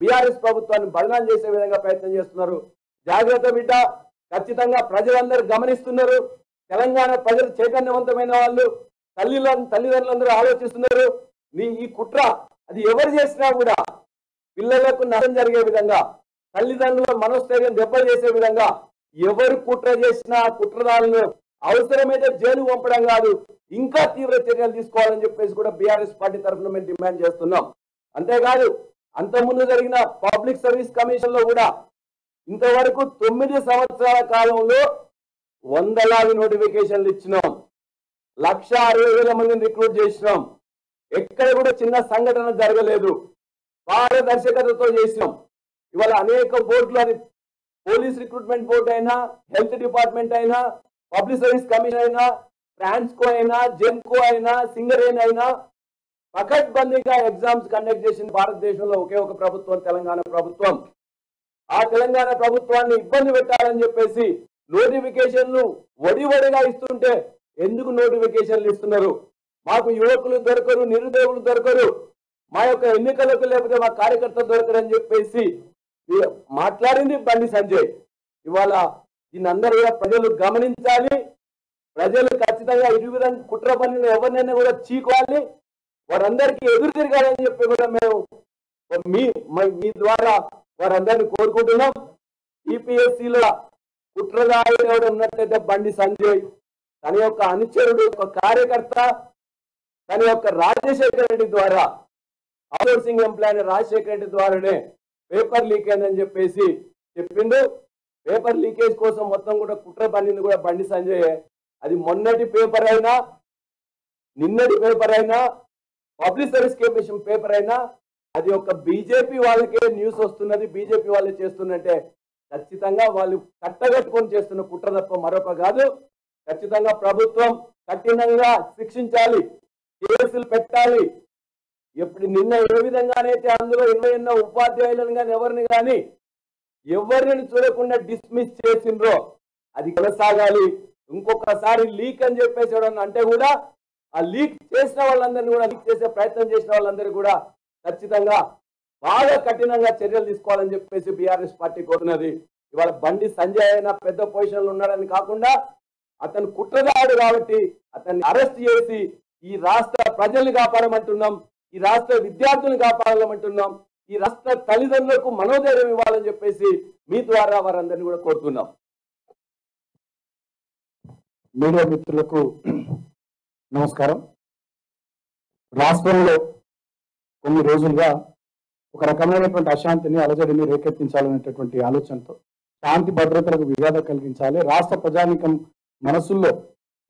BRS ప్రభుత్వాన్ని బదనాం చేసే విధంగా ప్రయత్నం చేస్తున్నారు. జాగ్రత్త బిడ్డ, ఖచ్చితంగా ప్రజలందరూ గమనిస్తున్నారు. తెలంగాణ ప్రజలు చైతన్యవంతమైన వాళ్ళు, తల్లిదండ్రులందరూ ఆలోచిస్తున్నారు. ఈ కుట్ర అది ఎవరు చేసినా కూడా పిల్లలకు నష్టం జరిగే విధంగా, తల్లిదండ్రుల మనోస్థైర్యం దెబ్బలు చేసే విధంగా ఎవరు కుట్ర చేసినా కుట్రదారులను అవసరమైతే జైలు పంపడం కాదు, ఇంకా తీవ్ర చర్యలు తీసుకోవాలని చెప్పేసి కూడా బీఆర్ఎస్ పార్టీ తరఫున మేము డిమాండ్ చేస్తున్నాం. అంతేకాదు, అంతకుముందు జరిగిన పబ్లిక్ సర్వీస్ కమిషన్ లో కూడా ఇంతవరకు 9 సంవత్సరాల కాలంలో వందలాది నోటిఫికేషన్లు ఇచ్చినాం, 1,60,000 మందిని రిక్రూట్ చేసినాం. ఎక్కడ కూడా చిన్న సంఘటన జరగలేదు. పారదర్శకతతో చేసినాం. ఇవాళ అనేక బోర్డులు, అది పోలీస్ రిక్రూట్మెంట్ బోర్డు అయినా, హెల్త్ డిపార్ట్మెంట్ అయినా, పబ్లిక్ సర్వీస్ కమిషన్ అయినా, ట్రాన్స్కో అయినా, జెన్కో అయినా, సింగరేన్ అయినా, పకడ్బందీగా ఎగ్జామ్స్ కండక్ట్ చేసింది భారతదేశంలో ఒకే ఒక ప్రభుత్వం, తెలంగాణ ప్రభుత్వం. ఆ తెలంగాణ ప్రభుత్వాన్ని ఇబ్బంది పెట్టాలని చెప్పేసి నోటిఫికేషన్లు వడివడిగా ఇస్తుంటే ఎందుకు నోటిఫికేషన్లు ఇస్తున్నారు? మాకు యువకులు దొరకరు, నిరుద్యోగులు దొరకరు, మా యొక్క ఎన్నికలకు లేకపోతే మా కార్యకర్తలు దొరకరని చెప్పేసి మాట్లాడింది బండి సంజయ్. ఇవాళ దీన్ని అందరూ కూడా ప్రజలు గమనించాలి. ప్రజలు ఖచ్చితంగా ఇరు విధంగా కుట్ర పనులు ఎవరినైనా కూడా చీకోవాలి, వారందరికీ ఎదురు తిరగాలని చెప్పి కూడా మేము మీ ద్వారా వారందరినీ కోరుకుంటున్నాం. టీపీఎస్సీలో కుట్రదారుడు ఎవరు ఉన్నట్లయితే బండి సంజయ్, తన యొక్క అనుచరుడు, ఒక కార్యకర్త, తన యొక్క రాజశేఖర రెడ్డి ద్వారా, అవుట్సోర్సింగ్ ఎంప్లాయ్ రాజశేఖర రెడ్డి ద్వారానే పేపర్ లీక్ అయిందని చెప్పేసి చెప్పిండు. పేపర్ లీకేజ్ కోసం మొత్తం కూడా కుట్ర పన్నింది కూడా బండి సంజయ్. అది మొన్నటి పేపర్ అయినా, నిన్నటి పేపర్ అయినా, పబ్లిక్ సర్వీస్ కమిషన్ పేపర్ అయినా, అది ఒక బీజేపీ వాళ్ళకే న్యూస్ వస్తున్నది, బీజేపీ వాళ్ళే చేస్తున్నట్టే. ఖచ్చితంగా వాళ్ళు కట్టగట్టుకొని చేస్తున్న కుట్ర తప్ప మరొక కాదు. ఖచ్చితంగా ప్రభుత్వం కఠినంగా శిక్షించాలి, కేసులు పెట్టాలి. ఎప్పుడు నిన్న ఏ విధంగానైతే అందులో 20 ఉపాధ్యాయులను కానీ ఎవరిని కానీ ఎవరిని చూడకుండా డిస్మిస్ చేసిండ్రో అది కొనసాగాలి. ఇంకొకసారి లీక్ అని చెప్పేసి అంటే కూడా ఆ లీక్ చేసిన వాళ్ళందరినీ కూడా, లీక్ చేసే ప్రయత్నం చేసిన వాళ్ళందరూ కూడా ఖచ్చితంగా బాగా కఠినంగా చర్యలు తీసుకోవాలని చెప్పేసి బీఆర్ఎస్ పార్టీ కోరుతున్నది. ఇవాళ బండి సంజయ్ అయినా పెద్ద పొజిషన్లో ఉన్నాడని కాకుండా అతను కుట్రదారుడు కాబట్టి అతన్ని అరెస్ట్ చేసి ఈ రాష్ట్ర ప్రజల్ని కాపాడమంటున్నాం, ఈ రాష్ట్ర విద్యార్థులను కాపాడాలంటున్నాం, ఈ రాష్ట్ర తల్లిదండ్రులకు మనోధైర్యం ఇవ్వాలని చెప్పేసి మీ ద్వారా వారందరినీ కూడా కోరుతున్నాం. మీడియా మిత్రులకు నమస్కారం. రాష్ట్రంలో కొన్ని రోజులుగా ఒక రకమైనటువంటి అశాంతిని, అలజడిని రేకెత్తించాలనేటటువంటి ఆలోచనతో, శాంతి భద్రతలకు విఘాతం కలిగించాలి, రాష్ట్ర ప్రజానీకం మనసుల్లో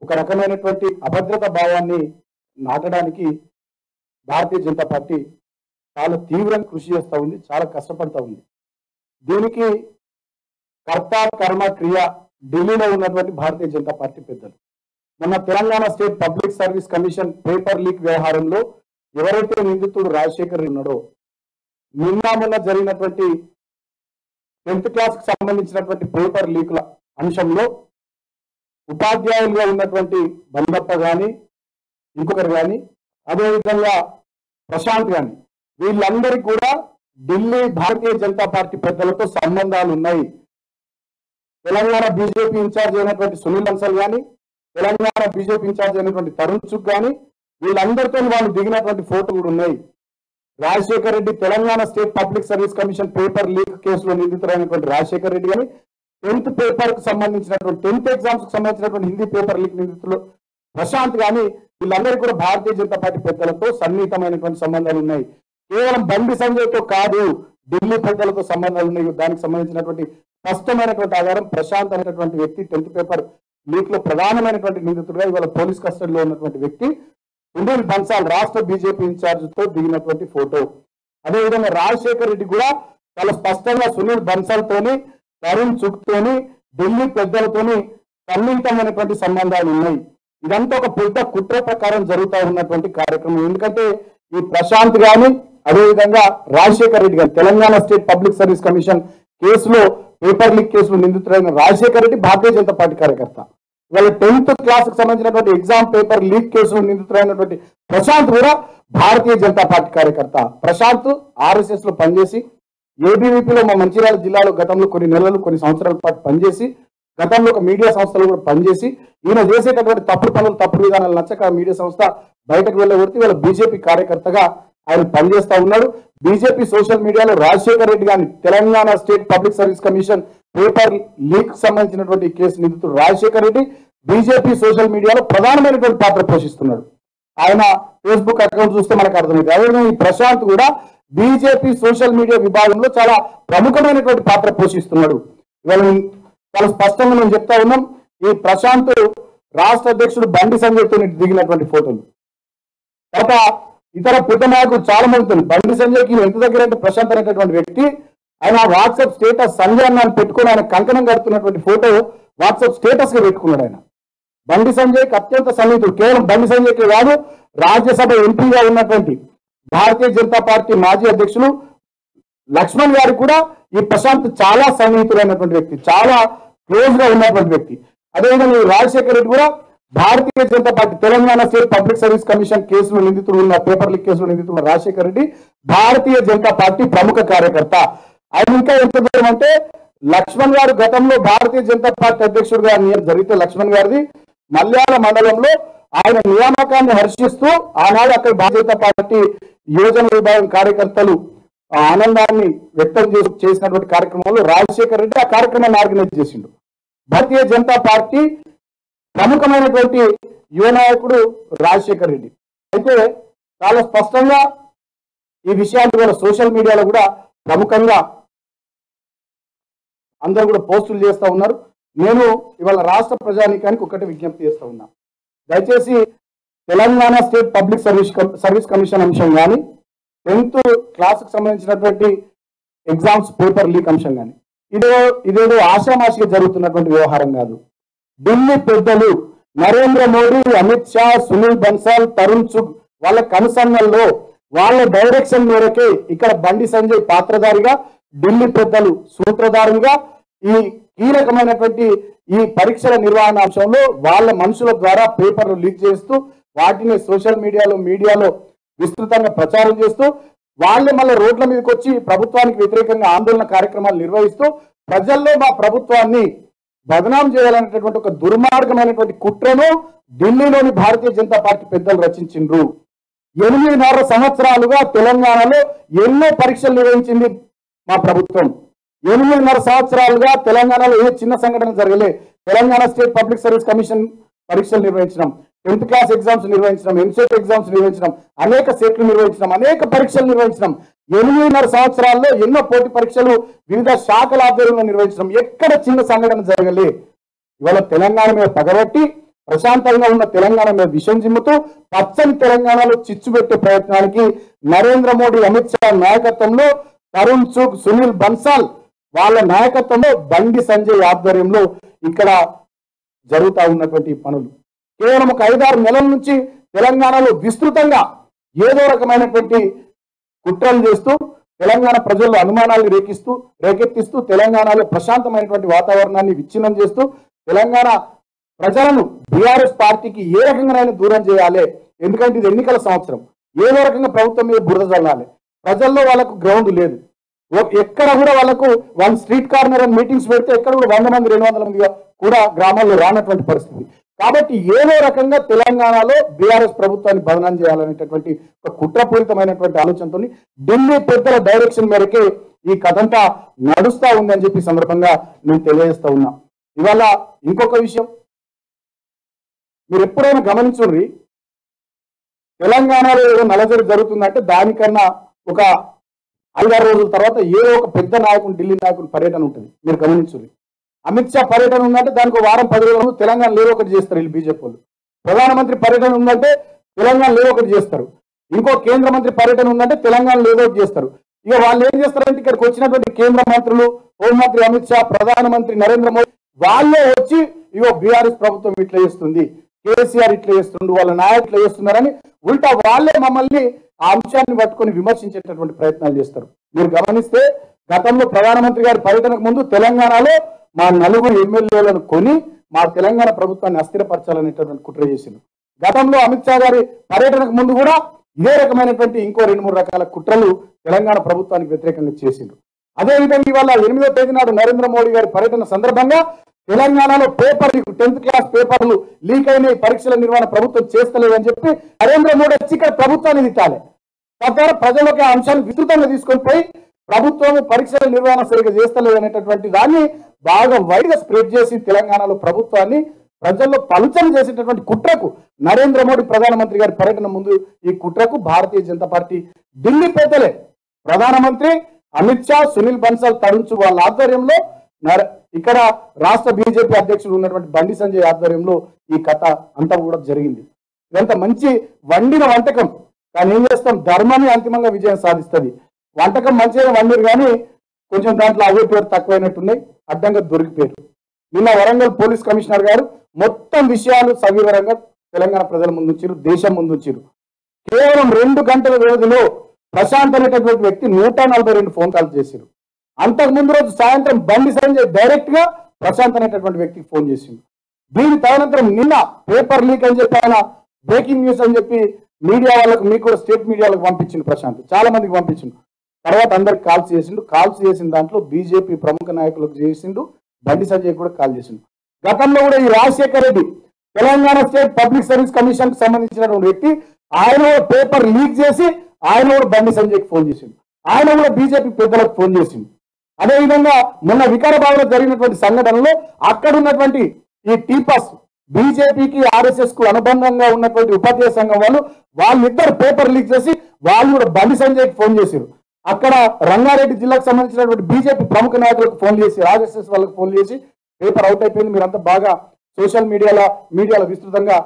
ఒక రకమైనటువంటి అభద్రత భావాన్ని నాటడానికి భారతీయ జనతా పార్టీ చాలా తీవ్రంగా కృషి చేస్తూ ఉంది, చాలా కష్టపడతా ఉంది. దీనికి కర్త కర్మ క్రియ ఢిల్లీలో ఉన్నటువంటి భారతీయ జనతా పార్టీ పెద్దలు. మొన్న Telangana State Public Service commission paper leak వ్యవహారంలో ఎవరైతే నిందితుడు రాజశేఖర్ ఉన్నాడో, మొన్న జరిగినటువంటి 10th క్లాస్ కు సంబంధించినటువంటి పేపర్ లీక్ల అంశంలో ఉపాధ్యాయులుగా ఉన్నటువంటి బందప్ప కానీ, ఇంకొకరు కానీ, అదేవిధంగా ప్రశాంత్ కానీ, వీళ్ళందరికీ కూడా ఢిల్లీ భారతీయ జనతా పార్టీ పెద్దలతో సంబంధాలు ఉన్నాయి. తెలంగాణ బీజేపీ ఇన్ఛార్జ్ అయినటువంటి సునీల్ బన్సల్ కానీ, తెలంగాణ బీజేపీ ఇన్ఛార్జ్ అయినటువంటి తరుణ్ చుక్ కానీ, వీళ్ళందరితో వాళ్ళు దిగినటువంటి ఫోటో కూడా ఉన్నాయి. Rajasekhar Reddy Telangana State Public Service commission paper leak కేసులో నిందితులైనటువంటి రాజశేఖర్ రెడ్డి కానీ, 10th పేపర్ కు సంబంధించినటువంటి 10th ఎగ్జామ్స్ కు సంబంధించినటువంటి హిందీ పేపర్ లీక్ నిందితులు ప్రశాంత్ కానీ, వీళ్ళందరికీ కూడా భారతీయ జనతా పార్టీ పెద్దలతో సన్నిహితమైనటువంటి సంబంధాలు ఉన్నాయి. కేవలం బండి సంజయ్తో కాదు, ఢిల్లీ పెద్దలతో సంబంధాలు ఉన్నాయి. దానికి సంబంధించినటువంటి స్పష్టమైనటువంటి ఆధారం ప్రశాంత్ అనేటువంటి వ్యక్తి 10th పేపర్ లీక్ లో ప్రధానమైనటువంటి నిందితుడుగా ఇవాళ పోలీస్ కస్టడీలో ఉన్నటువంటి వ్యక్తి సునీల్ బన్సాల్ రాష్ట్ర బీజేపీ ఇన్ఛార్జ్ తో దిగినటువంటి ఫోటో. అదేవిధంగా రాజశేఖర్ రెడ్డి కూడా చాలా స్పష్టంగా సునీల్ బన్సాల్ తోని, తరుణ్ చుక్ తోని, ఢిల్లీ పెద్దలతోని సన్నిహితమైనటువంటి సంబంధాలు ఉన్నాయి. ఇదంతా ఒక పెద్ద కుట్ర ప్రకారం జరుగుతూ ఉన్నటువంటి కార్యక్రమం. ఎందుకంటే ఈ ప్రశాంత్ గాని, అదేవిధంగా రాజశేఖర్ రెడ్డి గారు Telangana State Public Service Commission కేసులో పేపర్ లీక్ కేసులో నిందితులైన రాజశేఖర్ రెడ్డి భారతీయ జనతా పార్టీ కార్యకర్త. ఇవాళ 10th క్లాస్ కు సంబంధించినటువంటి ఎగ్జామ్ పేపర్ లీక్ కేసులో నిందితులైనటువంటి ప్రశాంత్ కూడా భారతీయ జనతా పార్టీ కార్యకర్త. ప్రశాంత్ RSS లో పనిచేసి ఏబీవీపీలో మా మంచిర్యాల జిల్లాలో గతంలో కొన్ని నెలలు కొన్ని సంవత్సరాల పాటు పనిచేసి గతంలో ఒక మీడియా సంస్థలు కూడా పనిచేసి ఈయన చేసేటటువంటి తప్పుడు పనులు తప్పుడు విధానాలు నచ్చక మీడియా సంస్థ బయటకు వెళ్ళగొడితే వీళ్ళ బీజేపీ కార్యకర్తగా ఆయన పనిచేస్తా ఉన్నాడు. బీజేపీ సోషల్ మీడియాలో రాజశేఖర్ రెడ్డి గారిని Telangana State Public Service commission paper leak సంబంధించినటువంటి కేసు నిందితుడు రాజశేఖర్ రెడ్డి బీజేపీ సోషల్ మీడియాలో ప్రధానమైనటువంటి పాత్ర పోషిస్తున్నాడు. ఆయన ఫేస్బుక్ అకౌంట్ చూస్తే మనకు అర్థమైంది. అదేవిధంగా ఈ ప్రశాంత్ కూడా బీజేపీ సోషల్ మీడియా విభాగంలో చాలా ప్రముఖమైనటువంటి పాత్ర పోషిస్తున్నాడు. ఇవాళ చాలా స్పష్టంగా మేము చెప్తా ఉన్నాం. ఈ ప్రశాంత్ రాష్ట్ర అధ్యక్షుడు బండి సంజయ్తో దిగినటువంటి ఫోటోలు, తర్వాత ఇతర పెద్ద నాయకులు చాలా మంది బండి సంజయ్కి ఎంత దగ్గర అంటే ప్రశాంత్ అనేటటువంటి వ్యక్తి ఆయన వాట్సాప్ స్టేటస్ సంజయ్ అన్న పెట్టుకుని ఆయన కంకణం కడుతున్నటువంటి ఫోటో వాట్సాప్ స్టేటస్ గా పెట్టుకున్నాడు. ఆయన బండి సంజయ్కి అత్యంత సన్నిహితుడు. కేవలం బండి సంజయ్కి కాదు, రాజ్యసభ ఎంపీగా ఉన్నటువంటి భారతీయ జనతా పార్టీ మాజీ అధ్యక్షులు లక్ష్మణ్ గారికి కూడా ఈ ప్రశాంత్ చాలా సన్నిహితుడైనటువంటి వ్యక్తి, చాలా క్లోజ్ గా ఉన్నటువంటి వ్యక్తి. అదేవిధంగా రాజశేఖర్ రెడ్డి కూడా Bharatiya Janata Party Telangana State Public Service Commission కేసులో నిందితుడు ఉన్న పేపర్ లీక్ కేసులో నిందితున్న రాజశేఖర్ రెడ్డి భారతీయ జనతా పార్టీ ప్రముఖ కార్యకర్త. ఆయన ఇంకా ఎంత దూరం అంటే లక్ష్మణ్ గారు గతంలో భారతీయ జనతా పార్టీ అధ్యక్షుడిగా జరిగితే లక్ష్మణ్ గారిది మల్యాల మండలంలో ఆయన నియామకాన్ని హర్షిస్తూ ఆనాడు అక్కడ భారతీయ జనతా పార్టీ యువజన విభాగం కార్యకర్తలు ఆనందాన్ని వ్యక్తం చేసినటువంటి కార్యక్రమంలో రాజశేఖర్ రెడ్డి ఆ కార్యక్రమాన్ని ఆర్గనైజ్ చేసిండు. భారతీయ జనతా పార్టీ ప్రముఖమైనటువంటి యువ నాయకుడు రాజశేఖర్ రెడ్డి. అయితే చాలా స్పష్టంగా ఈ విషయాన్ని కూడా సోషల్ మీడియాలో కూడా ప్రముఖంగా అందరూ కూడా పోస్టులు చేస్తూ ఉన్నారు. నేను ఇవాళ రాష్ట్ర ప్రజానీకానికి ఒకటి విజ్ఞప్తి చేస్తూ ఉన్నా. దయచేసి Telangana State Public Service commission అంశం కానీ 10th క్లాస్కి సంబంధించినటువంటి ఎగ్జామ్స్ పేపర్ లీక్ అంశం కానీ ఇదేదో ఆషామాషిగా జరుగుతున్నటువంటి వ్యవహారం కాదు. ఢిల్లీ పెద్దలు నరేంద్ర మోడీ, అమిత్ షా, సునీల్ బన్సాల్, తరుణ్ చుగ్ వాళ్ళ కనుసన్నల్లో వాళ్ళ డైరెక్షన్ మేరకే ఇక్కడ బండి సంజయ్ పాత్రధారిగా, ఢిల్లీ పెద్దలు సూత్రధారులుగా ఈ కీలకమైనటువంటి ఈ పరీక్షల నిర్వహణ అంశంలో వాళ్ళ మనుషుల ద్వారా పేపర్లు లీక్ చేస్తూ వాటిని సోషల్ మీడియాలో విస్తృతంగా ప్రచారం చేస్తూ వాళ్ళే మళ్ళీ రోడ్ల మీదకి వచ్చి ప్రభుత్వానికి వ్యతిరేకంగా ఆందోళన కార్యక్రమాలు నిర్వహిస్తూ ప్రజల్లో మా ప్రభుత్వాన్ని బదనాం చేయాలనేటటువంటి ఒక దుర్మార్గమైనటువంటి కుట్రను ఢిల్లీలోని భారతీయ జనతా పార్టీ పెద్దలు రచించిండ్రు. 8.5 సంవత్సరాలుగా తెలంగాణలో ఎన్నో పరీక్షలు నిర్వహించింది మా ప్రభుత్వం. 8.5 సంవత్సరాలుగా తెలంగాణలో ఏ చిన్న సంఘటన జరగలే. Telangana State Public Service commission పరీక్షలు నిర్వహించడం, 10th క్లాస్ ఎగ్జామ్స్ నిర్వహించడం, ఎంసెట్ ఎగ్జామ్స్ నిర్వహించడం, అనేక సెట్లు నిర్వహించడం, అనేక పరీక్షలు నిర్వహించడం. 8.5 సంవత్సరాల్లో ఎన్నో పోటీ పరీక్షలు వివిధ శాఖల ఆధ్వర్యంలో నిర్వహించడం. ఎక్కడ చిన్న సంఘటన జరగలే. ఇవాళ తెలంగాణ మీద పగబట్టి ప్రశాంతంగా ఉన్న తెలంగాణ మీద విషం జిమ్ముతూ పచ్చని తెలంగాణలో చిచ్చు పెట్టే ప్రయత్నానికి నరేంద్ర మోడీ, అమిత్ షా నాయకత్వంలో, తరుణ్ చుగ్, సునీల్ బన్సాల్ వాళ్ళ నాయకత్వంలో, బండి సంజయ్ ఆధ్వర్యంలో ఇక్కడ జరుగుతూ ఉన్నటువంటి పనులు కేవలం ఒక 5-6 నెలల నుంచి తెలంగాణలో విస్తృతంగా ఏదో రకమైనటువంటి కుట్రలు చేస్తూ తెలంగాణ ప్రజల్లో అనుమానాలు రేకెత్తిస్తూ తెలంగాణలో ప్రశాంతమైనటువంటి వాతావరణాన్ని విచ్ఛిన్నం చేస్తూ తెలంగాణ ప్రజలను బీఆర్ఎస్ పార్టీకి ఏ రకంగానైనా దూరం చేయాలి. ఎందుకంటే ఇది ఎన్నికల సంవత్సరం. ఏదో రకంగా ప్రభుత్వం మీద బురద చల్లాలి. ప్రజల్లో వాళ్ళకు గ్రౌండ్ లేదు. ఎక్కడ కూడా వాళ్ళకు వాళ్ళు స్ట్రీట్ కార్నర్ అని మీటింగ్స్ పెడితే ఎక్కడ కూడా 100 మంది 200 మందిగా కూడా గ్రామాల్లో రానటువంటి పరిస్థితి. కాబట్టి ఏదో రకంగా తెలంగాణలో బీఆర్ఎస్ ప్రభుత్వాన్ని బదనాం చేయాలనేటటువంటి ఒక కుట్రపూరితమైనటువంటి ఆలోచనతో ఢిల్లీ పెద్దల డైరెక్షన్ మేరకే ఈ కథంతా నడుస్తా ఉందని చెప్పి సందర్భంగా నేను తెలియజేస్తా ఉన్నా. ఇవాళ ఇంకొక విషయం మీరు ఎప్పుడైనా గమనించుర్రి, తెలంగాణలో ఏదో నలజరి జరుగుతుందంటే దానికన్నా ఒక 5-6 రోజుల తర్వాత ఏదో ఒక పెద్ద నాయకుడు, ఢిల్లీ నాయకుడు పర్యటన ఉంటుంది. మీరు గమనించుర్రి. అమిత్ షా పర్యటన ఉందంటే దానికి 1 వారం 10 రోజులు తెలంగాణ ఏదో ఒకటి చేస్తారు వీళ్ళు బీజేపీ వాళ్ళు. ప్రధానమంత్రి పర్యటన ఉందంటే తెలంగాణ ఏదో ఒకటి చేస్తారు. ఇంకో కేంద్ర మంత్రి పర్యటన ఉందంటే తెలంగాణ ఏదో ఒకటి చేస్తారు. ఇక వాళ్ళు ఏం చేస్తారంటే ఇక్కడికి వచ్చినటువంటి కేంద్ర మంత్రులు, హోంమంత్రి అమిత్ షా, ప్రధానమంత్రి నరేంద్ర మోదీ వాళ్ళే వచ్చి ఇగో బీఆర్ఎస్ ప్రభుత్వం ఇట్లా చేస్తుంది, కేసీఆర్ ఇట్లా చేస్తుండు, వాళ్ళ నాయకులు ఇట్లా చేస్తున్నారని ఉల్టా వాళ్ళే మమ్మల్ని ఆ అంశాన్ని పట్టుకొని విమర్శించేటటువంటి ప్రయత్నాలు చేస్తారు. మీరు గమనిస్తే గతంలో ప్రధానమంత్రి గారి పర్యటనకు ముందు తెలంగాణలో మా 4 ఎమ్మెల్యేలను కొని మా తెలంగాణ ప్రభుత్వాన్ని అస్థిరపరచాలనేటటువంటి కుట్ర చేసింది. గతంలో అమిత్ షా గారి పర్యటనకు ముందు కూడా ఇదే రకమైనటువంటి ఇంకో 2-3 రకాల కుట్రలు తెలంగాణ ప్రభుత్వానికి వ్యతిరేకంగా చేసిండ్రు. అదేవిధంగా ఇవాళ 8వ తేదీ నాడు నరేంద్ర మోడీ గారి పర్యటన సందర్భంగా తెలంగాణలో పేపర్ లీక్ 10th క్లాస్ పేపర్లు లీక్ అయినాయి, పరీక్షల నిర్వహణ ప్రభుత్వం చేస్తలేదు అని చెప్పి నరేంద్ర మోడీ వచ్చి ఇక్కడ ప్రభుత్వాన్ని తిట్టాలి. తద్వారా ప్రజలకు ఆ అంశాన్ని విస్తృతంగా తీసుకొని పోయి ప్రభుత్వం పరీక్షల నిర్వహణ సరిగ్గా చేస్తలేదు అనేటటువంటి దాన్ని బాగా వైడ్గా స్ప్రెడ్ చేసి తెలంగాణలో ప్రభుత్వాన్ని ప్రజల్లో పలుచన చేసేటటువంటి కుట్రకు నరేంద్ర మోడీ ప్రధానమంత్రి గారి పర్యటన ముందు ఈ కుట్రకు భారతీయ జనతా పార్టీ ఢిల్లీ పెద్దలే ప్రధానమంత్రి అమిత్ షా, సునీల్ బన్సాల్, తరుణ్ వాళ్ళ ఆధ్వర్యంలో ఇక్కడ రాష్ట్ర బీజేపీ అధ్యక్షుడు ఉన్నటువంటి బండి సంజయ్ ఆధ్వర్యంలో ఈ కథ అంతా కూడా జరిగింది. ఇదంతా మంచి వండిన వంటకం, కానీ ఏం చేస్తాం, ధర్మమే అంతిమంగా విజయం సాధిస్తుంది. వంటకం మంచిగా వండిరు కానీ కొంచెం దాంట్లో అవే పేరు తక్కువైనట్టున్నాయి, అడ్డంగా దొరికిపోయారు. నిన్న వరంగల్ పోలీస్ కమిషనర్ గారు మొత్తం విషయాలు సవివరంగా తెలంగాణ ప్రజల ముందుంచారు, దేశం ముందుంచారు. కేవలం 2 గంటల వ్యవధిలో ప్రశాంత్ అనేటటువంటి వ్యక్తి 142 ఫోన్ కాల్ చేశారు. అంతకుముందు రోజు సాయంత్రం బండి సంజయ్ డైరెక్ట్ గా ప్రశాంత్ అనేటటువంటి వ్యక్తికి ఫోన్ చేసిండు. దీని తదనంతరం నిన్న పేపర్ లీక్ అని చెప్పి ఆయన బ్రేకింగ్ న్యూస్ అని చెప్పి మీడియా వాళ్ళకు, మీకు కూడా స్టేట్ మీడియాలకు పంపించిండు ప్రశాంత్, చాలా మందికి పంపించిండు. తర్వాత అందరికి కాల్స్ చేసిండు. కాల్స్ చేసిన దాంట్లో బీజేపీ ప్రముఖ నాయకులకు చేసిండు, బండి సంజయ్ కూడా కాల్ చేసిండు. గతంలో కూడా ఈ Rajasekhar Reddy Telangana State Public Service commission కు సంబంధించినటువంటి వ్యక్తి, ఆయన కూడా పేపర్ లీక్ చేసి ఆయన కూడా బండి సంజయ్కి ఫోన్ చేసిండు, ఆయన కూడా బీజేపీ పెద్దలకు ఫోన్ చేసిండు. అదేవిధంగా మొన్న వికారాబాద్ లో జరిగినటువంటి సంఘటనలో అక్కడ ఉన్నటువంటి ఈ టీపాస్ బీజేపీకి ఆర్ఎస్ఎస్ కు అనుబంధంగా ఉన్నటువంటి ఉపాధ్యాయ సంఘం వాళ్ళిద్దరు పేపర్ లీక్ చేసి వాళ్ళు కూడా బండి సంజయ్కి ఫోన్ చేశారు. అక్కడ రంగారెడ్డి జిల్లాకు సంబంధించినటువంటి బీజేపీ ప్రముఖ నాయకులకు ఫోన్ చేసి, ఆర్ఎస్ఎస్ వాళ్ళకి ఫోన్ చేసి పేపర్ అవుట్ అయిపోయింది, మీరంతా బాగా సోషల్ మీడియాలో విస్తృతంగా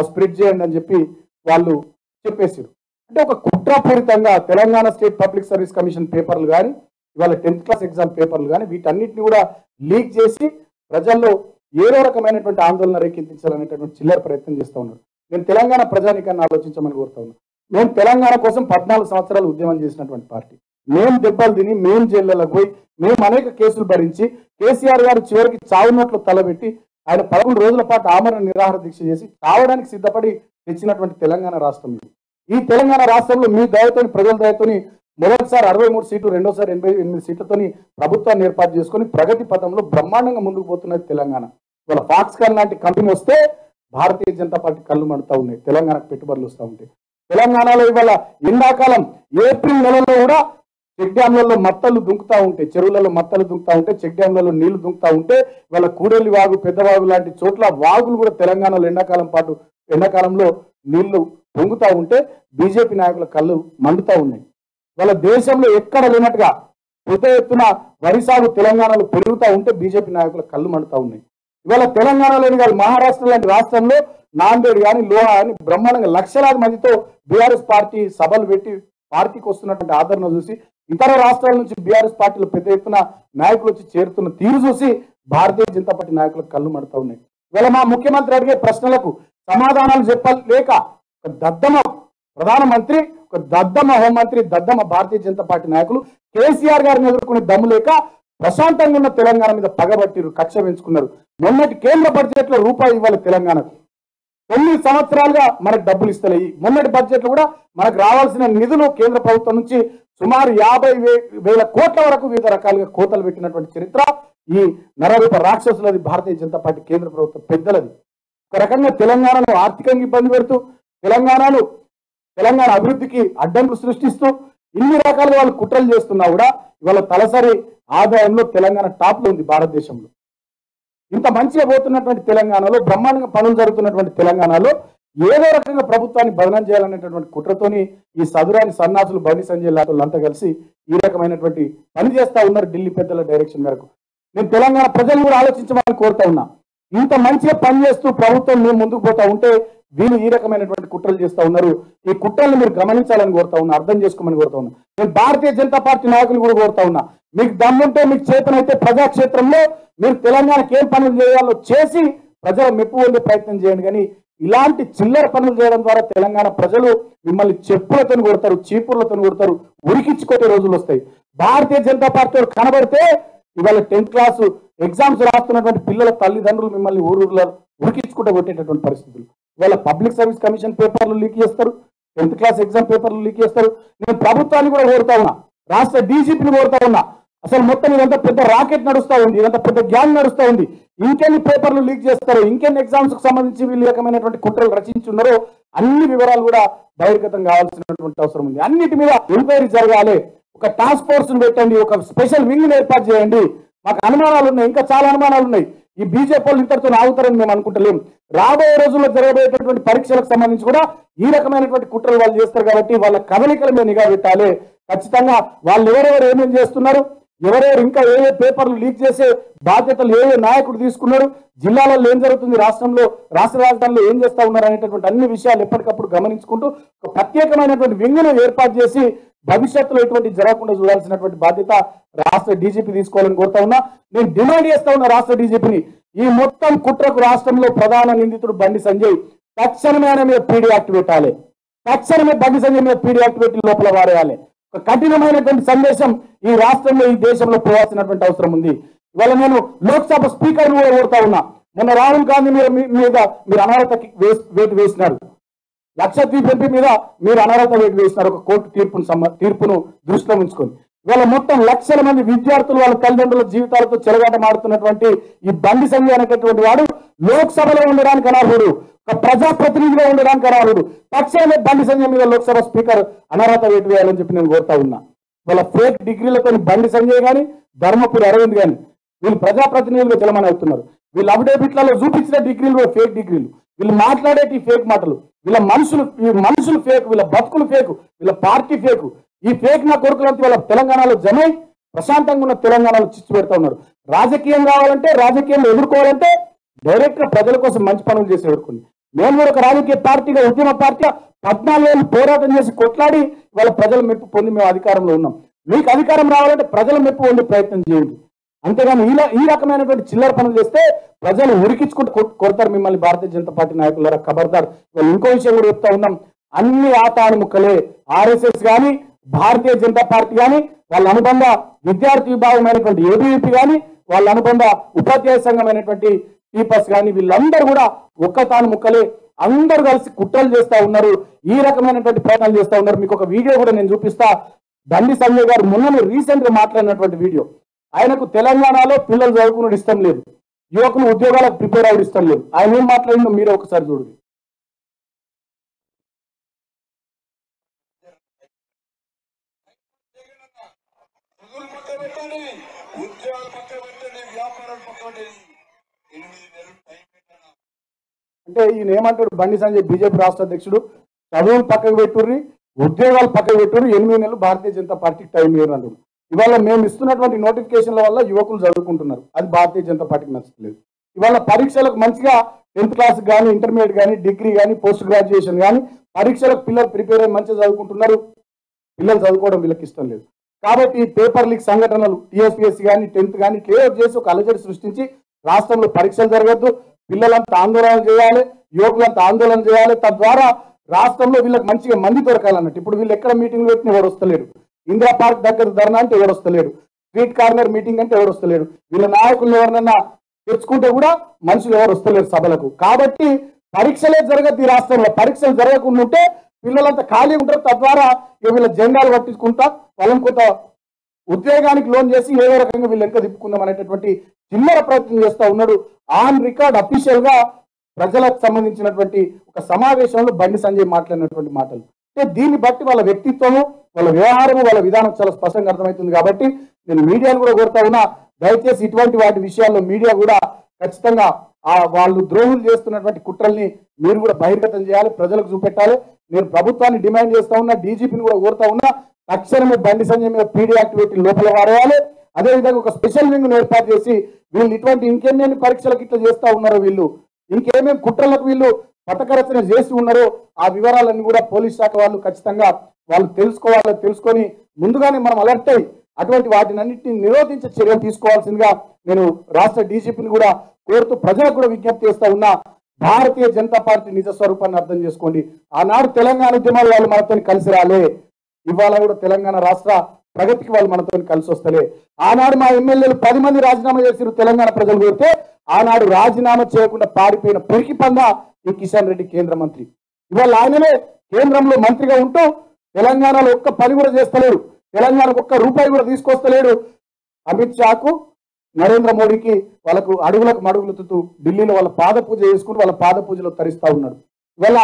స్ప్రెడ్ చేయండి అని చెప్పి వాళ్ళు చెప్పేసారు. అంటే ఒక కుట్రపూరితంగా Telangana State Public Service commission పేపర్లు కానీ, ఇవాళ 10th క్లాస్ ఎగ్జామ్ పేపర్లు కానీ వీటన్నిటిని కూడా లీక్ చేసి ప్రజల్లో ఏదో రకమైనటువంటి ఆందోళన రేకెత్తించాలనేటటువంటి చిల్లర ప్రయత్నం చేస్తూ ఉన్నారు. నేను తెలంగాణ ప్రజానికాన్ని ఆలోచించమని కోరుతా ఉన్నాను. మేము తెలంగాణ కోసం 14 సంవత్సరాలు ఉద్యమం చేసినటువంటి పార్టీ. మేము దెబ్బలు తిని, మేము జైళ్ళకు పోయి, మేము అనేక కేసులు భరించి, కేసీఆర్ గారు చివరికి చావునోట్లు తలబెట్టి ఆయన 11 రోజుల పాటు ఆమరణ నిరాహార దీక్ష చేసి చావడానికి సిద్ధపడి తెచ్చినటువంటి తెలంగాణ రాష్ట్రం ఇది. ఈ తెలంగాణ రాష్ట్రంలో మీ దయతోని, ప్రజల దయతోని మొదటిసారి 63 సీట్లు, రెండోసారి 88 సీట్లతోని ప్రభుత్వాన్ని ఏర్పాటు చేసుకుని ప్రగతి పథంలో బ్రహ్మాండంగా ముందుకు పోతున్నది తెలంగాణ. ఇవాళ ఫాక్స్కాన్ లాంటి కంపెనీ వస్తే భారతీయ జనతా పార్టీ కళ్ళు మండుతూ ఉన్నాయి, తెలంగాణకు పెట్టుబడులు వస్తూ ఉంటాయి. తెలంగాణలో ఇవాళ ఎండాకాలం ఏప్రిల్ నెలలో కూడా చెక్ డ్యాంలలో మత్తలు దుంకుతా ఉంటాయి, చెరువులలో మత్తలు దుంకుతా ఉంటాయి, చెక్ డ్యాంలలో నీళ్లు దుంకుతా ఉంటే ఇవాళ కూడలి వాగు, పెద్దవాగు లాంటి చోట్ల వాగులు కూడా తెలంగాణలో ఎండాకాలంలో నీళ్లు పొంగుతా ఉంటే బీజేపీ నాయకుల కళ్ళు మండుతా ఉన్నాయి. వాళ్ళ దేశంలో ఎక్కడ లేనట్టుగా పెద్ద ఎత్తున వరి సాగు తెలంగాణలో పెరుగుతూ ఉంటే బీజేపీ నాయకుల కళ్ళు మండుతా ఉన్నాయి. ఇవాళ తెలంగాణలోని కాదు, మహారాష్ట్ర లాంటి రాష్ట్రంలో నాందేడ్ కానీ, లోహా కానీ బ్రహ్మాండంగా లక్షలాది మందితో బీఆర్ఎస్ పార్టీ సభలు పెట్టి పార్టీకి వస్తున్నటువంటి ఆదరణ చూసి, ఇతర రాష్ట్రాల నుంచి బీఆర్ఎస్ పార్టీలో పెద్ద ఎత్తున నాయకులు వచ్చి చేరుతున్న తీరు చూసి భారతీయ జనతా పార్టీ నాయకులకు కళ్ళు మండుతా ఉన్నాయి. ఇవాళ మా ముఖ్యమంత్రి అడిగే ప్రశ్నలకు సమాధానాలు చెప్పలేక ఒక దద్దమ ప్రధానమంత్రి, ఒక దద్దమ హోంమంత్రి, దద్దమ భారతీయ జనతా పార్టీ నాయకులు కేసీఆర్ గారిని ఎదుర్కొనే దమ్ము లేక ప్రశాంతంగా ఉన్న తెలంగాణ మీద పగబట్టిరు, కక్ష పెంచుకున్నారు. మొన్నటి కేంద్ర బడ్జెట్ లో రూపాయి ఇవ్వాలి తెలంగాణకు. 9 సంవత్సరాలుగా మనకు డబ్బులు ఇస్తలేయి. మొన్నటి బడ్జెట్ లో కూడా మనకు రావాల్సిన నిధులు కేంద్ర ప్రభుత్వం నుంచి సుమారు 50,000 కోట్ల వరకు వివిధ రకాలుగా కోతలు పెట్టినటువంటి చరిత్ర ఈ నరరూప రాక్షసులది, భారతీయ జనతా పార్టీ కేంద్ర ప్రభుత్వం పెద్దలది. ఒక రకంగా తెలంగాణను ఆర్థికంగా ఇబ్బంది పెడుతూ, తెలంగాణ అభివృద్ధికి అడ్డంకులు సృష్టిస్తూ ఇన్ని రకాలుగా వాళ్ళు కుట్రలు చేస్తున్నా కూడా ఇవాళ తలసరి ఆదాయంలో తెలంగాణ టాప్ లో ఉంది భారతదేశంలో. ఇంత మంచిగా పోతున్నటువంటి తెలంగాణలో, బ్రహ్మాండంగా పనులు జరుగుతున్నటువంటి తెలంగాణలో ఏదో రకంగా ప్రభుత్వాన్ని బదనం చేయాలనేటటువంటి కుట్రతోని ఈ సదురాని సన్నాసులు బండి సంజయ్ లాంటి కలిసి ఈ రకమైనటువంటి పని చేస్తా ఉన్నారు ఢిల్లీ పెద్దల డైరెక్షన్ మేరకు. నేను తెలంగాణ ప్రజలు కూడా ఆలోచించమని కోరుతా ఉన్నా. ఇంత మంచిగా పని చేస్తూ ప్రభుత్వం మేము ముందుకు పోతా ఉంటే వీళ్ళు ఈ రకమైనటువంటి కుట్రలు చేస్తూ ఉన్నారు. ఈ కుట్రలను మీరు గమనించాలని కోరుతా ఉన్నా, అర్థం చేసుకోమని కోరుతా ఉన్నా. నేను భారతీయ జనతా పార్టీ నాయకులు కూడా కోరుతా ఉన్నా, మీకు దమ్ముంటే, మీకు చేతనైతే ప్రజాక్షేత్రంలో మీరు తెలంగాణకి ఏం పనులు చేయాలో చేసి ప్రజల మెప్పు పొందే ప్రయత్నం చేయండి. కానీ ఇలాంటి చిల్లర పనులు చేయడం ద్వారా తెలంగాణ ప్రజలు మిమ్మల్ని చెప్పులతో కొడతారు, చీపుర్లతో కొడతారు, ఉరికించుకొట్టే రోజులు వస్తాయి. భారతీయ జనతా పార్టీ కనబడితే ఇవాళ 10th క్లాస్ ఎగ్జామ్స్ రాస్తున్నటువంటి పిల్లల తల్లిదండ్రులు మిమ్మల్ని ఊరూరులో ఉరికించుకుంటూ కొట్టేటటువంటి పరిస్థితులు. ఇవాళ పబ్లిక్ సర్వీస్ కమిషన్ పేపర్లు లీక్ చేస్తారు, 10th క్లాస్ ఎగ్జామ్ పేపర్లు లీక్ చేస్తారు. నేను ప్రభుత్వాన్ని కూడా కోరుతా ఉన్నా, రాష్ట్ర డీజీపీని కోరుతా ఉన్నా, అసలు మొత్తం ఇదంతా పెద్ద రాకెట్ నడుస్తూ ఉంది, ఇదంతా పెద్ద గ్యాంగ్ నడుస్తూ ఉంది. ఇంకెన్ని పేపర్లు లీక్ చేస్తారో, ఇంకెన్ని ఎగ్జామ్స్ కు సంబంధించి వీళ్ళు రకమైనటువంటి కుట్రలు రచించున్నారో అన్ని వివరాలు కూడా బహిర్గతం కావాల్సినటువంటి అవసరం ఉంది. అన్నిటి మీద ఎంక్వైరీ జరగాలి. ఒక టాస్క్ ఫోర్స్ ను పెట్టండి, ఒక స్పెషల్ వింగ్ ఏర్పాటు చేయండి. మాకు అనుమానాలు ఉన్నాయి, ఇంకా చాలా అనుమానాలు ఉన్నాయి. ఈ బీజేపీ వాళ్ళు ఇంతటితో ఆగుతారని మేము అనుకుంటలేం. రాబోయే రోజుల్లో జరగబోయేటటువంటి పరీక్షలకు సంబంధించి కూడా ఈ రకమైనటువంటి కుట్రలు వాళ్ళు చేస్తారు కాబట్టి వాళ్ళ కదలికల మీద నిఘా పెట్టాలి. ఖచ్చితంగా వాళ్ళు ఎవరెవరు ఏమేమి చేస్తున్నారు, ఎవరెవరు ఇంకా ఏ ఏ పేపర్లు లీక్ చేసే బాధ్యతలు ఏ నాయకుడు తీసుకున్నాడు, జిల్లాలలో ఏం జరుగుతుంది, రాష్ట్రంలో రాష్ట్ర రాజధానిలో ఏం చేస్తా ఉన్నారు అనేటటువంటి అన్ని విషయాలు ఎప్పటికప్పుడు గమనించుకుంటూ ఒక ప్రత్యేకమైనటువంటి వింగును ఏర్పాటు చేసి భవిష్యత్తులో ఎటువంటి జరగకుండా చూడాల్సినటువంటి బాధ్యత రాష్ట్ర డీజీపీ తీసుకోవాలని కోరుతా ఉన్నా. నేను డిమాండ్ చేస్తా ఉన్నా రాష్ట్ర డీజీపీని, ఈ మొత్తం కుట్రకు రాష్ట్రంలో ప్రధాన నిందితుడు బండి సంజయ్ తక్షణమే ఆయన మీద పీడీ యాక్ట్ పెట్టాలి. తక్షణమే బండి సంజయ్ మీద పీడీ యాక్ట్ పెట్టి లోపల వారేయాలి. ఒక కఠినమైనటువంటి సందేశం ఈ రాష్ట్రంలో ఈ దేశంలో పోవాల్సినటువంటి అవసరం ఉంది. ఇవాళ నేను లోక్సభ స్పీకర్ కూడా కోరుతా ఉన్నా. మొన్న రాహుల్ గాంధీ మీద మీరు అనర్హత వేటు వేసినారు, లక్షద్వీప్ ఎంపీ మీద మీరు అనర్హత వేటు వేసినారు ఒక కోర్టు తీర్పును దృష్టిలో ఉంచుకొని. ఇవాళ మొత్తం లక్షల మంది విద్యార్థులు వాళ్ళ తల్లిదండ్రుల జీవితాలతో చెలగాటమాడుతున్నటువంటి ఈ బండి సంజయ్ అనేటటువంటి వాడు లోక్సభలో ఉండడానికి అనర్హుడు, ఒక ప్రజాప్రతినిధిగా ఉండడానికి అనర్హుడు. తక్షణమే బండి సంజయ్ మీద లోక్సభ స్పీకర్ అనర్హత వేటు వేయాలని చెప్పి నేను కోరుతా ఉన్నా. వాళ్ళ ఫేక్ డిగ్రీలతో బండి సంజయ్ కానీ ధర్మపురి అరవింద్ కానీ వీళ్ళు ప్రజాప్రతినిధులుగా తెలమని అవుతున్నారు. వీళ్ళు అఫిడేవిట్లలో చూపించిన డిగ్రీలు కూడా ఫేక్ డిగ్రీలు, వీళ్ళు మాట్లాడేటి ఫేక్ మాటలు, వీళ్ళ మనుషులు ఫేక్, వీళ్ళ బతుకులు ఫేక్, వీళ్ళ పార్టీ ఫేక్. ఈ ఫేక్ నా కొడుకులంతా వాళ్ళ తెలంగాణలో జమై ప్రశాంతంగా ఉన్న తెలంగాణలో చిచ్చు పెడతా ఉన్నారు. రాజకీయం కావాలంటే, రాజకీయంలో ఎదుర్కోవాలంటే డైరెక్ట్ గా ప్రజల కోసం మంచి పనులు చేసి ఎదుర్కొని, మేము కూడా ఒక రాజకీయ పార్టీగా ఉద్యమ పార్టీగా 14 ఏళ్ళు పోరాటం చేసి కొట్లాడి వాళ్ళ ప్రజల మెప్పు పొంది మేము అధికారంలో ఉన్నాం. మీకు అధికారం రావాలంటే ప్రజల మెప్పు పొందే ప్రయత్నం చేయండి. అంతేగాని ఈ రకమైనటువంటి చిల్లర పనులు చేస్తే ప్రజలు ఉరికించుకుంటూ కొడతారు మిమ్మల్ని. భారతీయ జనతా పార్టీ నాయకుల ఖబర్దార్. ఇంకో విషయం కూడా చెప్తా ఉన్నాం, అన్ని ఆటాడు ముక్కలే. ఆర్ఎస్ఎస్ కానీ, భారతీయ జనతా పార్టీ కానీ, వాళ్ళ అనుబంధ విద్యార్థి విభాగమైనటువంటి ఏబీవీపీ కానీ, వాళ్ళ అనుబంధ ఉపాధ్యాయ సంఘమైనటువంటి టీపస్ కానీ, వీళ్ళందరూ కూడా ఒక్కతాను ముక్కలే. అందరూ కలిసి కుట్రలు చేస్తా ఉన్నారు, ఈ రకమైనటువంటి ప్రయత్నాలు చేస్తా ఉన్నారు. మీకు ఒక వీడియో కూడా నేను చూపిస్తా. బండి సంజయ్ గారు మొన్న రీసెంట్ గా మాట్లాడినటువంటి వీడియో. ఆయనకు తెలంగాణలో పిల్లలు చదువుకునే ఇష్టం లేదు, యువకులు ఉద్యోగాలకు ప్రిపేర్ అవ్వడం ఇష్టం లేదు. ఆయన ఏం మాట్లాడిందో మీరే ఒకసారి చూడండి. అంటే ఈయన ఏమంటాడు బండి సంజయ్, బీజేపీ రాష్ట్ర అధ్యక్షుడు, చదువులు పక్కకు పెట్టుర్రి, ఉద్యోగాలు పక్కకు పెట్టుర్రి, 8 నెలలు భారతీయ జనతా పార్టీకి టైం ఇవ్వరు అంటాడు. ఇవాళ మేము ఇస్తున్నటువంటి నోటిఫికేషన్ల వల్ల యువకులు చదువుకుంటున్నారు, అది భారతీయ జనతా పార్టీకి నచ్చలేదు. ఇవాళ పరీక్షలకు మంచిగా 10th క్లాస్ కానీ, ఇంటర్మీడియట్ కానీ, డిగ్రీ కానీ, పోస్ట్ గ్రాడ్యుయేషన్ కానీ పరీక్షలకు పిల్లలు ప్రిపేర్ అయ్యి మంచిగా చదువుకుంటున్నారు. పిల్లలు చదువుకోవడం వీళ్ళకి ఇష్టం లేదు. కాబట్టి పేపర్ లీక్ సంఘటనలు టీఎస్పీఎస్సీ కానీ, 10th కానీ క్లియర్ చేసి ఒక అలజడి సృష్టించి రాష్ట్రంలో పరీక్షలు జరగద్దు, పిల్లలంతా ఆందోళన చేయాలి, యువకులంతా ఆందోళన చేయాలి. తద్వారా రాష్ట్రంలో వీళ్ళకి మంచిగా మంది దొరకాలన్నట్టు. ఇప్పుడు వీళ్ళు ఎక్కడ మీటింగ్లు పెట్టిన ఎవరు వస్తలేడు, ఇందిరా పార్క్ దగ్గర ధర్నా అంటే ఎవరు వస్తలేడు, స్ట్రీట్ కార్నర్ మీటింగ్ అంటే ఎవరు వస్తలేడు, వీళ్ళ నాయకులను ఎవరినన్నా తెచ్చుకుంటే కూడా మనుషులు ఎవరు వస్తలేరు సభలకు. కాబట్టి పరీక్షలే జరగద్దు ఈ రాష్ట్రంలో. పరీక్షలు జరగకుండా ఉంటే పిల్లలంతా ఖాళీ ఉంటారు. తద్వారా వీళ్ళ జెండాలు పట్టించుకుంటా వాళ్ళని కొంత ఉద్యోగానికి లోన్ చేసి ఏదో రకంగా వీళ్ళు ఎంత తిప్పుకుందాం అనేటటువంటి చిల్లర ప్రయత్నం చేస్తా ఉన్నాడు. ఆన్ రికార్డ్ అఫీషియల్ గా ప్రజలకు సంబంధించినటువంటి ఒక సమావేశంలో బండి సంజయ్ మాట్లాడినటువంటి మాటలు. అంటే దీన్ని బట్టి వాళ్ళ వ్యక్తిత్వము, వాళ్ళ వ్యవహారము, వాళ్ళ విధానం చాలా స్పష్టంగా అర్థమవుతుంది. కాబట్టి నేను మీడియాను కూడా కోరుతా ఉన్నా, దయచేసి ఇటువంటి వాటి విషయాల్లో మీడియా కూడా ఖచ్చితంగా వాళ్ళు ద్రోహులు చేస్తున్నటువంటి కుట్రల్ని మీరు కూడా బహిర్గతం చేయాలి, ప్రజలకు చూపెట్టాలి. నేను ప్రభుత్వాన్ని డిమాండ్ చేస్తా ఉన్నా, డీజీపీని కూడా కోరుతా ఉన్నా, తక్షణమే బండి సంజయ్ మీద పీడీ యాక్టివిటీ లోపల వారేయాలి. అదేవిధంగా ఒక స్పెషల్ వింగ్ ఏర్పాటు చేసి వీళ్ళు ఇటువంటి ఇంకెన్ని పరీక్షలకు ఇట్లా చేస్తా ఉన్నారో, వీళ్ళు ఇంకేమేమి కుట్రలకు వీళ్ళు పథకరచన చేసి ఉన్నారో ఆ వివరాలన్నీ కూడా పోలీస్ శాఖ వాళ్ళు ఖచ్చితంగా వాళ్ళు తెలుసుకొని ముందుగానే మనం అలర్ట్ అయ్యి అటువంటి వాటినన్నింటినీ నిరోధించే చర్యలు తీసుకోవాల్సిందిగా నేను రాష్ట్ర డీజీపీని కూడా కోరుతూ ప్రజలకు కూడా విజ్ఞప్తి చేస్తా ఉన్నా. భారతీయ జనతా పార్టీ నిజ స్వరూపాన్ని అర్థం చేసుకోండి. ఆనాడు తెలంగాణ ఉద్యమాలు వాళ్ళు మనతో కలిసి రాలే, ఇవాళ కూడా తెలంగాణ రాష్ట్ర ప్రగతికి వాళ్ళు మనతో కలిసి వస్తలే. ఆనాడు మా ఎమ్మెల్యేలు 10 మంది రాజీనామా చేసిరు, తెలంగాణ ప్రజలు కోరితే ఆనాడు రాజీనామా చేయకుండా పారిపోయిన పెరికి పంద ఈ కిషన్ రెడ్డి కేంద్ర మంత్రి. ఇవాళ ఆయననే కేంద్రంలో మంత్రిగా ఉంటూ తెలంగాణలో ఒక్క పని కూడా చేస్తలేడు, తెలంగాణకు ఒక్క రూపాయి కూడా తీసుకొస్తలేడు. అమిత్ షాకు నరేంద్ర మోడీకి వాళ్ళకు అడుగులకు మడుగులుతూ ఢిల్లీలో వాళ్ళ పాద పూజ చేసుకుంటూ వాళ్ళ పాద పూజలో తరిస్తా ఉన్నాడు. ఇవాళ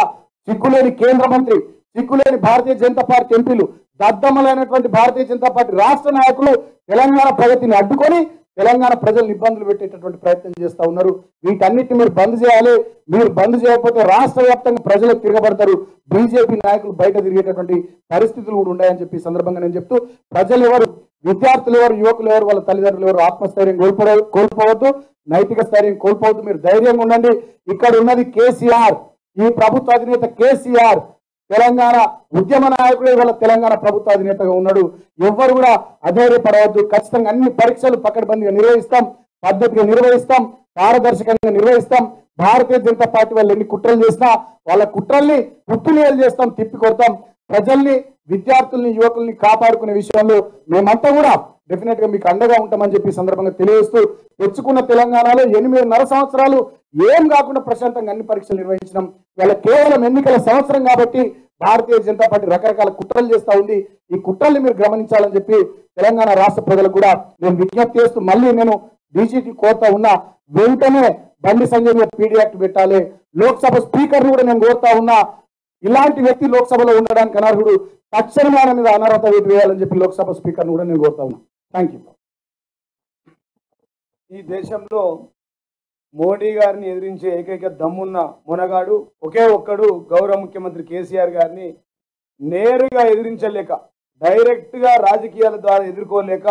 సిగ్గులేని కేంద్ర మంత్రి, సిగ్గులేని భారతీయ జనతా పార్టీ ఎంపీలు, దద్దమ్మలైనటువంటి భారతీయ జనతా పార్టీ రాష్ట్ర నాయకులు తెలంగాణ ప్రగతిని అడ్డుకొని తెలంగాణ ప్రజలను ఇబ్బందులు పెట్టేటటువంటి ప్రయత్నం చేస్తా ఉన్నారు. వీటన్నిటిని మీరు బంద్ చేయాలి. మీరు బంద్ చేయకపోతే రాష్ట్ర వ్యాప్తంగా ప్రజలు తిరగబడతారు. బీజేపీ నాయకులు బయట తిరిగేటటువంటి పరిస్థితులు కూడా ఉన్నాయని చెప్పి సందర్భంగా నేను చెప్తూ, ప్రజలు ఎవరు, విద్యార్థులు ఎవరు, యువకులు ఎవరు, వాళ్ళ తల్లిదండ్రులు ఎవరు ఆత్మస్థైర్యం కోల్పోవద్దు, నైతిక స్థైర్యం కోల్పోవద్దు. మీరు ధైర్యంగా ఉండండి. ఇక్కడ ఉన్నది కేసీఆర్, ఈ ప్రభుత్వ అధినేత కేసీఆర్, తెలంగాణ ఉద్యమ నాయకుడు ఇవాళ తెలంగాణ ప్రభుత్వ అధినేతగా ఉన్నాడు. ఎవ్వరు కూడా అధైర్యపడవద్దు. ఖచ్చితంగా అన్ని పరీక్షలు పకడ్బందీగా నిర్వహిస్తాం, పద్ధతిగా నిర్వహిస్తాం, పారదర్శకంగా నిర్వహిస్తాం. భారతీయ జనతా పార్టీ వాళ్ళు ఎన్ని కుట్రలు చేసినా వాళ్ళ కుట్రల్ని పుట్టులేలు చేస్తాం, తిప్పి కొడతాం. ప్రజల్ని, విద్యార్థుల్ని, యువకుల్ని కాపాడుకునే విషయంలో మేమంతా కూడా డెఫినెట్ గా మీకు అండగా ఉంటామని చెప్పి సందర్భంగా తెలియజేస్తూ, తెచ్చుకున్న తెలంగాణలో 8.5 సంవత్సరాలు ఏం కాకుండా ప్రశాంతంగా అన్ని పరీక్షలు నిర్వహించడం. ఇవాళ కేవలం ఎన్నికల సంవత్సరం కాబట్టి భారతీయ జనతా పార్టీ రకరకాల కుట్రలు చేస్తా ఉంది. ఈ కుట్రల్ని మీరు గమనించాలని చెప్పి తెలంగాణ రాష్ట్ర ప్రజలకు కూడా నేను విజ్ఞప్తి చేస్తూ, మళ్ళీ నేను డీజీటీ కోరుతా ఉన్నా, వెంటనే బండి సంజయ్ మీద పీడీ యాక్ట్ పెట్టాలి. లోక్సభ స్పీకర్ కూడా నేను కోరుతా ఉన్నా, ఇలాంటి వ్యక్తి లోక్సభలో ఉండడానికి అనర్హుడు, తక్షణమే ఆయన మీద అనర్హత వేటు వేయాలని చెప్పి లోక్సభ స్పీకర్ను కూడా నేను కోరుతా ఉన్నా. Thank you. ఈ దేశంలో మోడీ గారిని ఎదిరించే ఏకైక దమ్మున్న మొనగాడు ఒకే ఒక్కడు గౌరవ ముఖ్యమంత్రి కేసీఆర్ గారిని నేరుగా ఎదిరించలేక, డైరెక్ట్గా రాజకీయాల ద్వారా ఎదుర్కోలేక,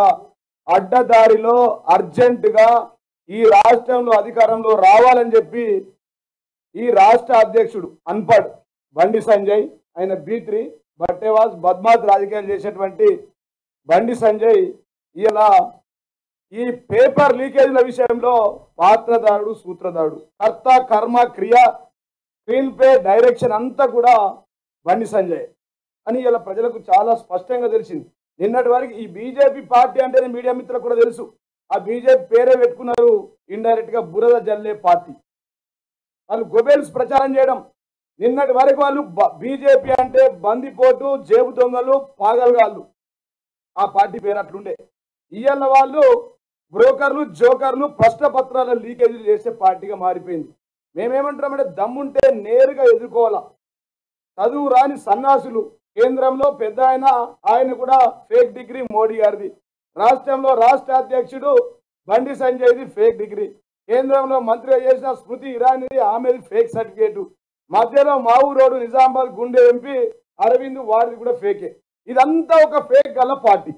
అడ్డదారిలో అర్జెంటుగా ఈ రాష్ట్రంలో అధికారంలో రావాలని చెప్పి ఈ రాష్ట్ర అధ్యక్షుడు అన్పడ్ బండి సంజయ్, ఆయన B3 బట్టేవాస్ బద్మాత్ రాజకీయాలు చేసేటువంటి బండి సంజయ్ ఇలా ఈ పేపర్ లీకేజీల విషయంలో పాత్రదారుడు, సూత్రధారుడు, కర్త, కర్మ, క్రియ, స్క్రీన్ ప్లే, డైరెక్షన్ అంతా కూడా బండి సంజయ్ అని ఇలా ప్రజలకు చాలా స్పష్టంగా తెలిసింది. నిన్నటి వరకు ఈ బీజేపీ పార్టీ అంటేనే మీడియా మిత్రులకు కూడా తెలుసు. ఆ బీజేపీ పేరే పెట్టుకున్నారు, ఇండైరెక్ట్ గా బురద జల్లే పార్టీ. వాళ్ళు గొబెల్స్ ప్రచారం చేయడం. నిన్నటి వరకు వాళ్ళు బీజేపీ అంటే బందిపోటు, జేబు దొంగలు, పాగల్గాళ్ళు, ఆ పార్టీ పేరు అట్లుండే. ఇవాళ వాళ్ళు బ్రోకర్లు, జోకర్లు, ప్రశ్నపత్రాల లీకేజీలు చేసే పార్టీగా మారిపోయింది. మేమేమంటామంటే దమ్ముంటే నేరుగా ఎదుర్కోవాలా. చదువు రాని సన్నాసులు, కేంద్రంలో పెద్ద ఆయన కూడా ఫేక్ డిగ్రీ మోడీ గారిది, రాష్ట్రంలో రాష్ట్ర అధ్యక్షుడు బండి సంజయ్ది ఫేక్ డిగ్రీ, కేంద్రంలో మంత్రిగా చేసిన స్మృతి ఇరానీది ఆమెది ఫేక్ సర్టిఫికేటు, మధ్యలో మావూరోడు నిజామాబాద్ గుండె ఎంపీ అరవింద్ వారిది కూడా ఫేకే. ఇదంతా ఒక ఫేక్ గల పార్టీ.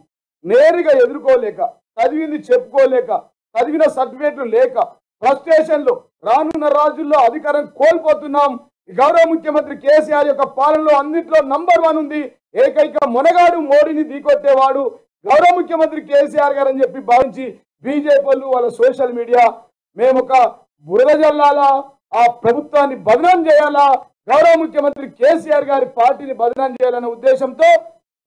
నేరుగా ఎదుర్కోలేక, చదివింది చెప్పుకోలేక, చదివిన సర్టిఫికేట్లు లేక, ఫ్రస్ట్రేషన్లు, రానున్న రోజుల్లో అధికారం కోల్పోతున్నాం. గౌరవ ముఖ్యమంత్రి కేసీఆర్ యొక్క పాలనలో అన్నింటిలో నంబర్ 1 ఉంది. ఏకైక మొనగాడు మోడీని ఢీకొట్టేవాడు గౌరవ ముఖ్యమంత్రి కేసీఆర్ గారు అని చెప్పి భావించి బీజేపీ వాళ్ళు వాళ్ళ సోషల్ మీడియా మేము ఒక బురద జల్లాలా, ఆ ప్రభుత్వాన్ని బదనాం చేయాలా, గౌరవ ముఖ్యమంత్రి కేసీఆర్ గారి పార్టీని బదనాం చేయాలనే ఉద్దేశంతో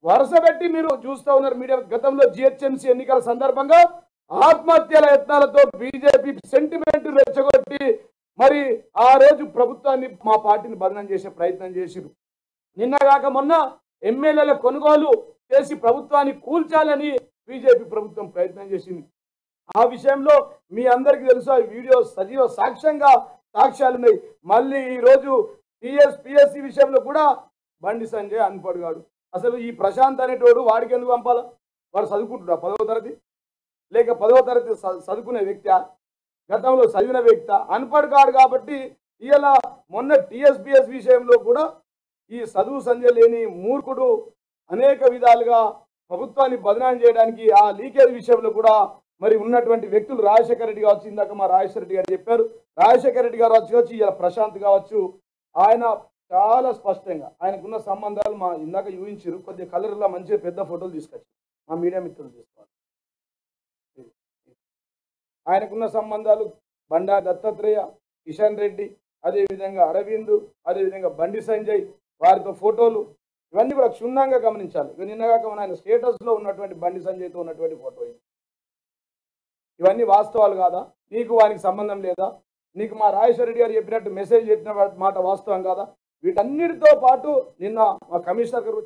వరుస పెట్టి మీరు చూస్తూ ఉన్నారు. మీడియా గతంలో GHMC ఎన్నికల సందర్భంగా ఆత్మహత్యల యత్నాలతో బీజేపీ సెంటిమెంట్ రెచ్చగొట్టి మరి ఆ రోజు ప్రభుత్వాన్ని, మా పార్టీని బదనాం చేసే ప్రయత్నం చేసిరు. నిన్నగాక మొన్న ఎమ్మెల్యేల కొనుగోలు చేసి ప్రభుత్వాన్ని కూల్చాలని బీజేపీ ప్రభుత్వం ప్రయత్నం చేసింది. ఆ విషయంలో మీ అందరికీ తెలుసు, ఆ వీడియో సజీవ సాక్ష్యాలు ఉన్నాయి. మళ్ళీ ఈరోజు PSC విషయంలో కూడా బండి సంజయ్ అన్పడ్గాడు. అసలు ఈ ప్రశాంత్ అనేటోడు వాడికి ఎందుకు పంపాలా? వాడు చదువుకుంటున్నా 10వ తరగతి, లేక 10వ తరగతి చదువుకునే వ్యక్తి, గతంలో చదివిన వ్యక్తి అన్పడ్గాడు. కాబట్టి ఇలా మొన్న TSPS విషయంలో కూడా ఈ చదువు సంజయ్ లేని మూర్ఖుడు అనేక విధాలుగా ప్రభుత్వాన్ని బదనాం చేయడానికి ఆ లీకేజ్ విషయంలో కూడా మరి ఉన్నటువంటి వ్యక్తులు రాజశేఖర రెడ్డి కావచ్చు, ఇందాక మా రాజశేఖర రెడ్డి గారు చెప్పారు, రాజశేఖర రెడ్డి గారు వచ్చి ఇలా ప్రశాంత్ కావచ్చు, ఆయన చాలా స్పష్టంగా ఆయనకున్న సంబంధాలు మా ఇందాక ఊహించారు. కొద్దిగా కలర్లో మంచిగా పెద్ద ఫోటోలు తీసుకొచ్చి మా మీడియా మిత్రులు తీసుకోవాలి. ఆయనకున్న సంబంధాలు బండా దత్తాత్రేయ, కిషన్ రెడ్డి, అదేవిధంగా అరవింద్, అదేవిధంగా బండి సంజయ్, వారితో ఫోటోలు, ఇవన్నీ కూడా క్షుణ్ణంగా గమనించాలి. నిన్నగాక మన ఆయన స్టేటస్లో ఉన్నటువంటి బండి సంజయ్తో ఉన్నటువంటి ఫోటో, ఇవన్నీ వాస్తవాలు కాదా? నీకు వారికి సంబంధం లేదా? నీకు మా రాజశేఖర రెడ్డి గారు చెప్పినట్టు మెసేజ్ చెప్పిన మాట వాస్తవం కాదా? వీటన్నిటితో పాటు నిన్న మా కమిషనర్ గారు